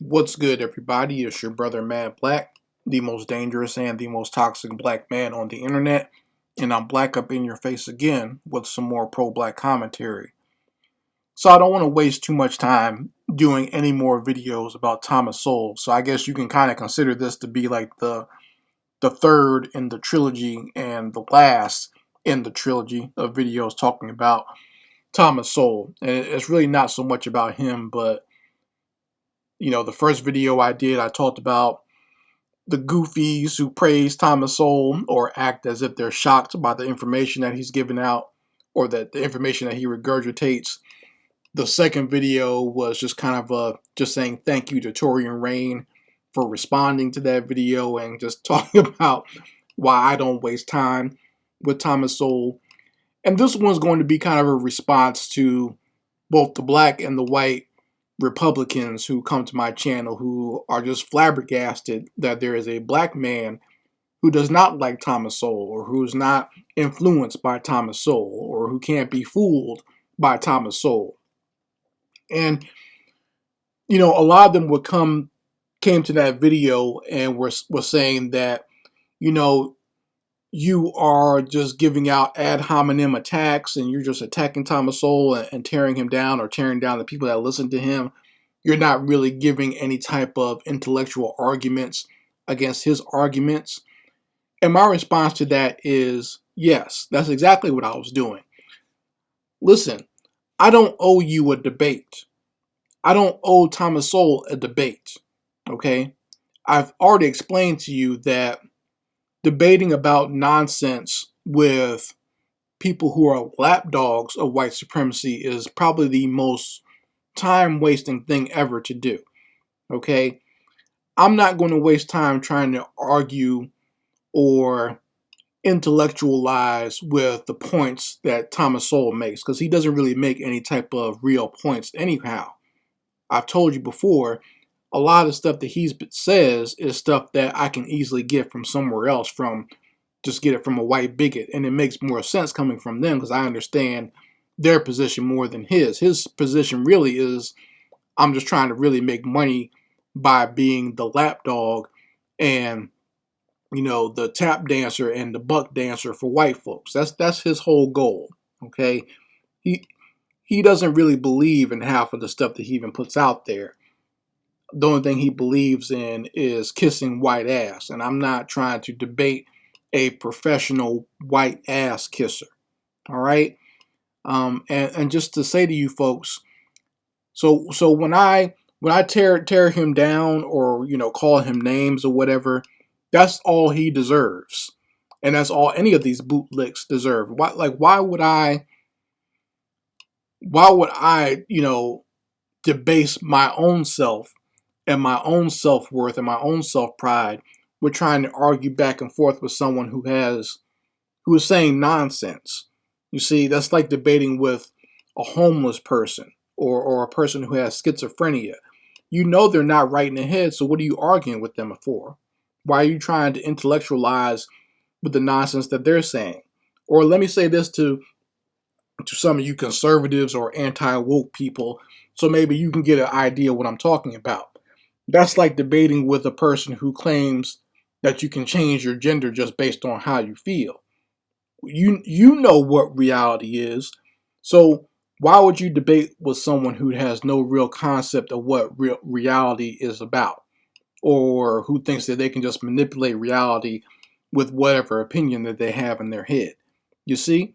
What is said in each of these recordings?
What's good, everybody? It's your brother Mad Black, the most dangerous and the most toxic black man on the internet, and I'm black up in your face again with some more pro-black commentary. So I don't want to waste too much time doing any more videos about Thomas Sowell. So I guess you can kind of consider this to be like the third in the trilogy and the last in the trilogy of videos talking about Thomas Sowell. And it's really not so much about him, but the first video I did, I talked about the goofies who praise Thomas Sowell or act as if they're shocked by the information that he's giving out or that the information that he regurgitates. The second video was just kind of just saying thank you to Tori and Rain for responding to that video and just talking about why I don't waste time with Thomas Sowell. And this one's going to be kind of a response to both the black and the white Republicans who come to my channel who are just flabbergasted that there is a black man who does not like Thomas Sowell or who's not influenced by Thomas Sowell or who can't be fooled by Thomas Sowell. And a lot of them came to that video and was saying that you are just giving out ad hominem attacks and you're just attacking Thomas Sowell and tearing him down or tearing down the people that listen to him. You're not really giving any type of intellectual arguments against his arguments. And my response to that is yes, that's exactly what I was doing. Listen, I don't owe you a debate. I don't owe Thomas Sowell a debate. Okay? I've already explained to you that debating about nonsense with people who are lapdogs of white supremacy is probably the most time-wasting thing ever to do. Okay? I'm not going to waste time trying to argue or intellectualize with the points that Thomas Sowell makes because he doesn't really make any type of real points anyhow. I've told you before, a lot of stuff that he says is stuff that I can easily get from somewhere else, just get it from a white bigot, and it makes more sense coming from them because I understand their position more than his. His position really is, I'm just trying to really make money by being the lapdog and the tap dancer and the buck dancer for white folks. That's his whole goal. Okay, he doesn't really believe in half of the stuff that he even puts out there. The only thing he believes in is kissing white ass. And I'm not trying to debate a professional white ass kisser. All right. And just to say to you folks, so when I tear him down or call him names or whatever, that's all he deserves. And that's all any of these bootlicks deserve. Why would I debase my own self and my own self-worth and my own self-pride with trying to argue back and forth with someone who is saying nonsense? You see, that's like debating with a homeless person or a person who has schizophrenia. They're not right in the head, so what are you arguing with them for? Why are you trying to intellectualize with the nonsense that they're saying? Or let me say this to some of you conservatives or anti-woke people, so maybe you can get an idea what I'm talking about. That's like debating with a person who claims that you can change your gender just based on how you feel. You know what reality is. So why would you debate with someone who has no real concept of what real reality is about, or who thinks that they can just manipulate reality with whatever opinion that they have in their head? You see?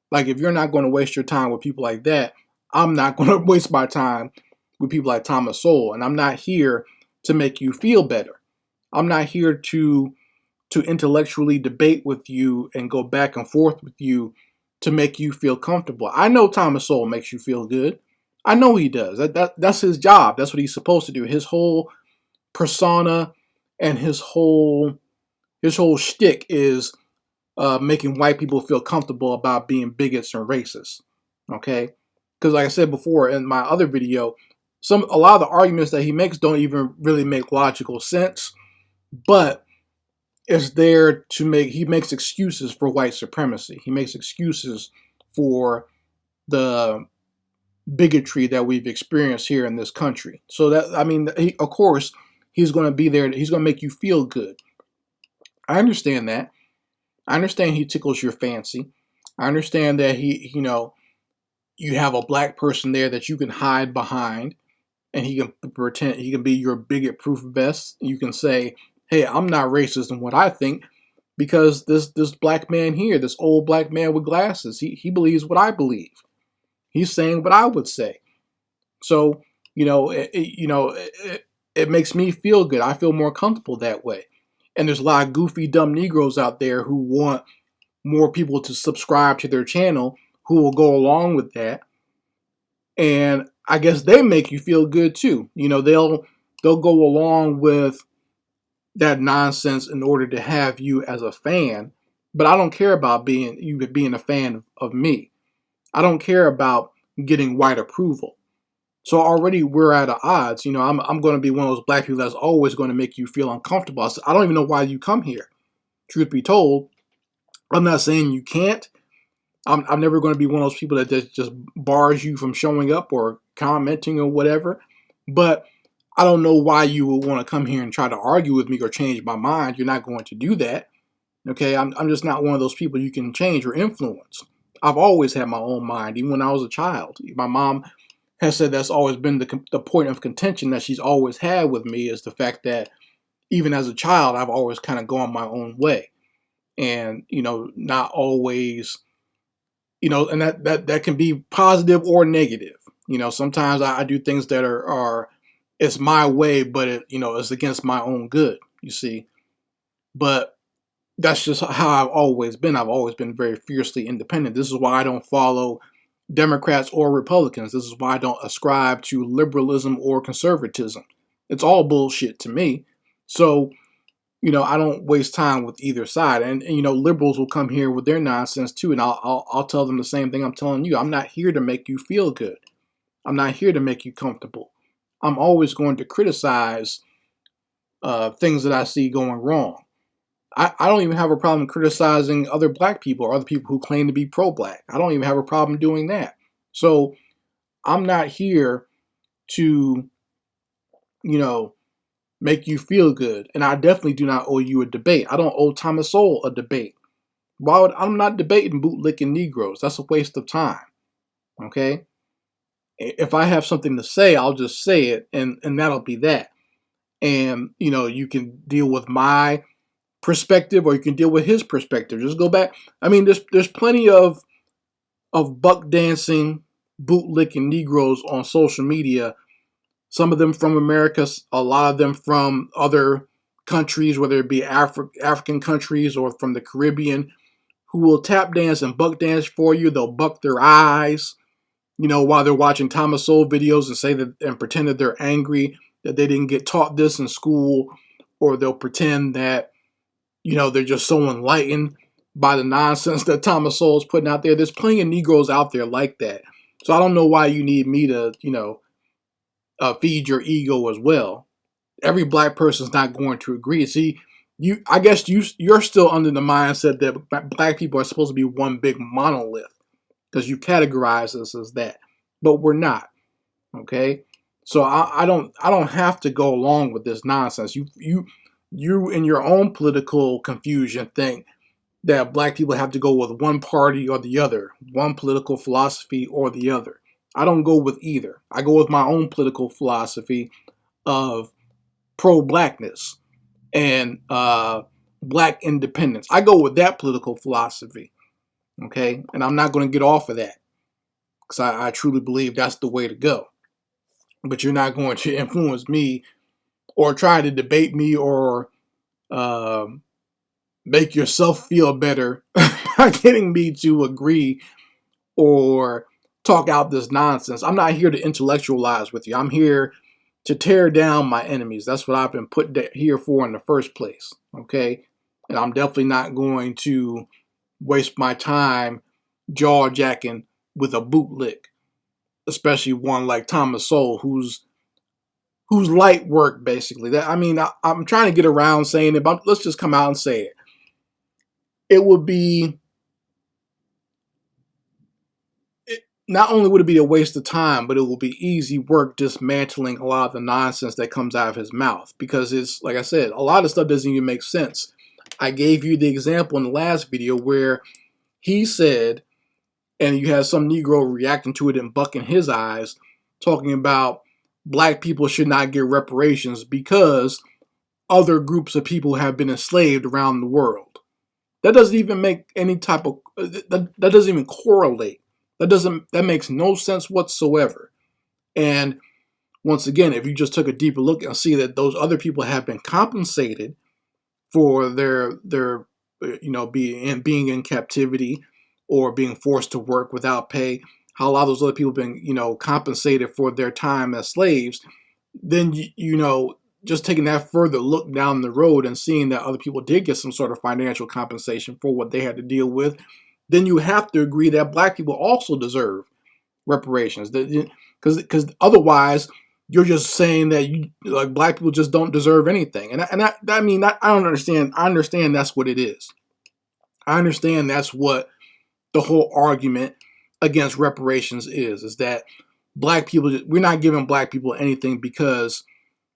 Like, if you're not going to waste your time with people like that, I'm not going to waste my time with people like Thomas Sowell. And I'm not here to make you feel better. I'm not here to intellectually debate with you and go back and forth with you to make you feel comfortable. I know Thomas Sowell makes you feel good. I know he does. That's his job. That's what he's supposed to do. His whole persona and his whole shtick is making white people feel comfortable about being bigots and racists. Okay? Because like I said before in my other video, a lot of the arguments that he makes don't even really make logical sense, but it's there to he makes excuses for white supremacy. He makes excuses for the bigotry that we've experienced here in this country. So that, I mean, of course, he's going to be there. He's going to make you feel good. I understand that. I understand he tickles your fancy. I understand that you have a black person there that you can hide behind, and he can pretend he can be your bigot-proof vest. You can say, "Hey, I'm not racist in what I think because this black man here, this old black man with glasses, he believes what I believe. He's saying what I would say." So it makes me feel good. I feel more comfortable that way. And there's a lot of goofy, dumb Negroes out there who want more people to subscribe to their channel who will go along with that. And I guess they make you feel good too. They'll go along with that nonsense in order to have you as a fan. But I don't care about being a fan of me. I don't care about getting white approval. So already we're at odds. I'm going to be one of those black people that's always going to make you feel uncomfortable. I don't even know why you come here. Truth be told, I'm not saying you can't. I'm never going to be one of those people that just bars you from showing up or commenting or whatever. But I don't know why you would want to come here and try to argue with me or change my mind. You're not going to do that. Okay, I'm just not one of those people you can change or influence. I've always had my own mind, even when I was a child. My mom has said that's always been the point of contention that she's always had with me, is the fact that even as a child, I've always kind of gone my own way. And, not always, and that can be positive or negative. Sometimes I do things that are it's my way, but it's against my own good, you see. But that's just how I've always been. I've always been very fiercely independent. This is why I don't follow Democrats or Republicans. This is why I don't ascribe to liberalism or conservatism. It's all bullshit to me. So, I don't waste time with either side. And liberals will come here with their nonsense too, and I'll tell them the same thing I'm telling you. I'm not here to make you feel good. I'm not here to make you comfortable. I'm always going to criticize things that I see going wrong. I don't even have a problem criticizing other black people or other people who claim to be pro-black. I don't even have a problem doing that. So I'm not here to, make you feel good. And I definitely do not owe you a debate. I don't owe Thomas Sowell a debate. I'm not debating bootlicking Negroes. That's a waste of time. Okay? If I have something to say, I'll just say it, and that'll be that. And, you can deal with my perspective or you can deal with his perspective. Just go back. I mean, there's plenty of buck dancing, bootlicking Negroes on social media. Some of them from America, a lot of them from other countries, whether it be African countries or from the Caribbean, who will tap dance and buck dance for you. They'll buck their eyes, while they're watching Thomas Sowell videos and say that and pretend that they're angry that they didn't get taught this in school, or they'll pretend that they're just so enlightened by the nonsense that Thomas Sowell is putting out there. There's plenty of Negroes out there like that. So I don't know why you need me to, feed your ego as well. Every black person's not going to agree. See, I guess you're still under the mindset that black people are supposed to be one big monolith because you categorize us as that, but we're not. Okay, so I don't have to go along with this nonsense. You in your own political confusion think that black people have to go with one party or the other, one political philosophy or the other. I don't go with either. I go with my own political philosophy of pro-blackness and black independence. I go with that political philosophy, okay? And I'm not going to get off of that because I truly believe that's the way to go. But you're not going to influence me or try to debate me or make yourself feel better by getting me to agree or talk out this nonsense. I'm not here to intellectualize with you. I'm here to tear down my enemies. That's what I've been put here for in the first place. Okay? And I'm definitely not going to waste my time jaw jacking with a bootlick, especially one like Thomas Sowell, who's light work basically. I'm trying to get around saying it, but let's just come out and say it. It would be not only would it be a waste of time, but it will be easy work dismantling a lot of the nonsense that comes out of his mouth. Because it's, like I said, a lot of stuff doesn't even make sense. I gave you the example in the last video where he said, and you had some Negro reacting to it and bucking his eyes, talking about black people should not get reparations because other groups of people have been enslaved around the world. That doesn't even make any type of, that doesn't even correlate. That makes no sense whatsoever. And once again, if you just took a deeper look and see that those other people have been compensated for their being in captivity or being forced to work without pay, how a lot of those other people have been compensated for their time as slaves, then just taking that further look down the road and seeing that other people did get some sort of financial compensation for what they had to deal with, then you have to agree that black people also deserve reparations. Because otherwise, you're just saying that black people just don't deserve anything. I mean, I don't understand. I understand that's what it is. I understand that's what the whole argument against reparations is that black people, we're not giving black people anything because,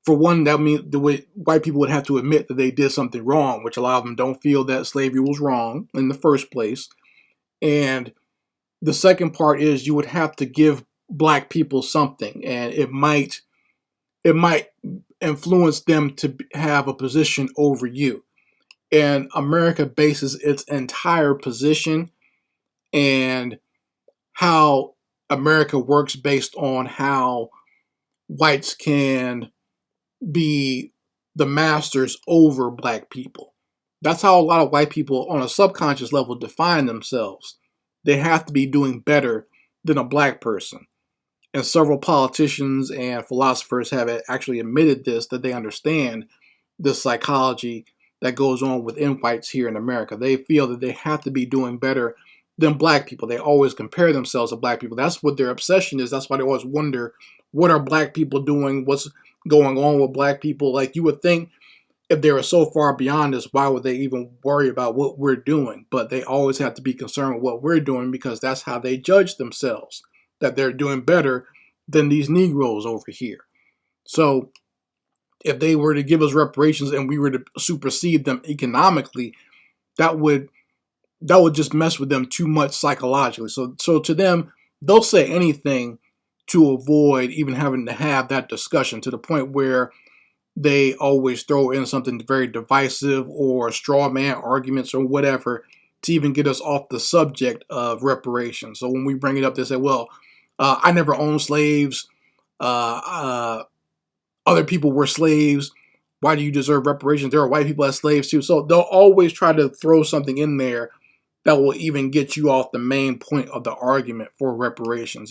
for one, that means the way white people would have to admit that they did something wrong, which a lot of them don't feel that slavery was wrong in the first place. And the second part is you would have to give black people something, and it might influence them to have a position over you. And America bases its entire position and how America works based on how whites can be the masters over black people. That's how a lot of white people on a subconscious level define themselves. They have to be doing better than a black person. And several politicians and philosophers have actually admitted this, that they understand the psychology that goes on within whites here in America. They feel that they have to be doing better than black people. They always compare themselves to black people. That's what their obsession is. That's why they always wonder, what are black people doing? What's going on with black people? Like, you would think if they were so far beyond us, why would they even worry about what we're doing? But they always have to be concerned with what we're doing because that's how they judge themselves, that they're doing better than these Negroes over here. So if they were to give us reparations and we were to supersede them economically, that would just mess with them too much psychologically. So to them, they'll say anything to avoid even having to have that discussion, to the point where they always throw in something very divisive or straw man arguments or whatever to even get us off the subject of reparations. So when we bring it up, they say, well, I never owned slaves. Other people were slaves. Why do you deserve reparations? There are white people as slaves too. So they'll always try to throw something in there that will even get you off the main point of the argument for reparations.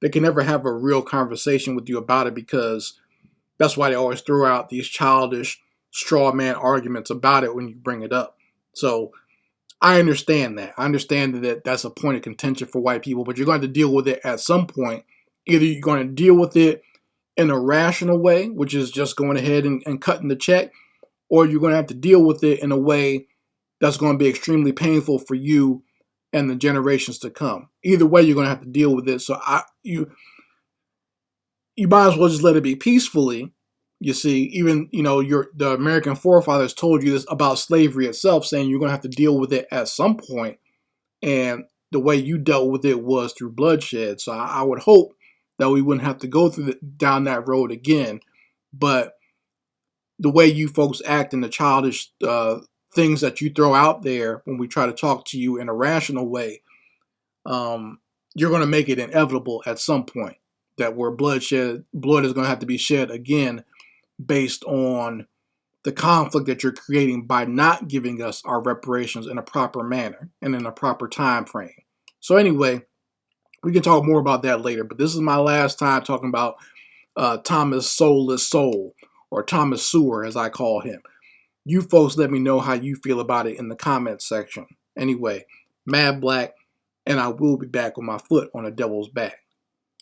They can never have a real conversation with you about it, because that's why they always throw out these childish straw man arguments about it when you bring it up. So I understand that. I understand that that's a point of contention for white people, but you're going to deal with it at some point. Either you're going to deal with it in a rational way, which is just going ahead and cutting the check, or you're going to have to deal with it in a way that's going to be extremely painful for you and the generations to come. Either way, you're going to have to deal with it. So you might as well just let it be peacefully. You see, even the American forefathers told you this about slavery itself, saying you're going to have to deal with it at some point, and the way you dealt with it was through bloodshed. So I would hope that we wouldn't have to go down that road again. But the way you folks act and the childish things that you throw out there when we try to talk to you in a rational way, you're going to make it inevitable at some point that where blood is going to have to be shed again, based on the conflict that you're creating by not giving us our reparations in a proper manner and in a proper time frame. So anyway, we can talk more about that later, but this is my last time talking about Thomas Soulless Sowell, or Thomas Sewell as I call him. You folks let me know how you feel about it in the comments section. Anyway, Mad Black, and I will be back with my foot on the devil's back.